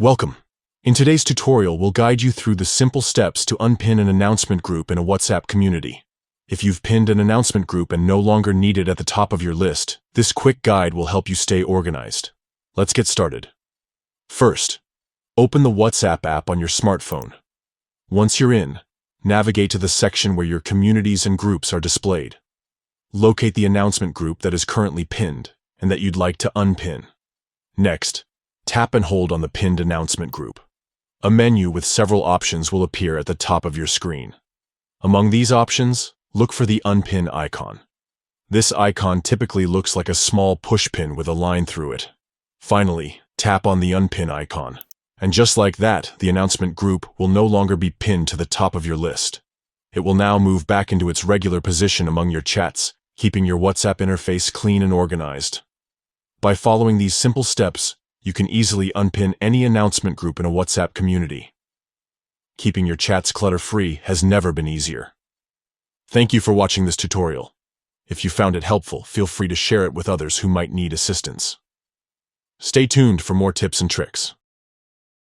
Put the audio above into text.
Welcome. In today's tutorial, we'll guide you through the simple steps to unpin an announcement group in a WhatsApp community. If you've pinned an announcement group and no longer need it at the top of your list, this quick guide will help you stay organized. Let's get started. First, open the WhatsApp app on your smartphone. Once you're in, navigate to the section where your communities and groups are displayed. Locate the announcement group that is currently pinned and that you'd like to unpin. Next, tap and hold on the pinned announcement group. A menu with several options will appear at the top of your screen. Among these options, look for the Unpin icon. This icon typically looks like a small pushpin with a line through it. Finally, tap on the Unpin icon. And just like that, the announcement group will no longer be pinned to the top of your list. It will now move back into its regular position among your chats, keeping your WhatsApp interface clean and organized. By following these simple steps, you can easily unpin any announcement group in a WhatsApp community. Keeping your chats clutter-free has never been easier. Thank you for watching this tutorial. If you found it helpful, feel free to share it with others who might need assistance. Stay tuned for more tips and tricks.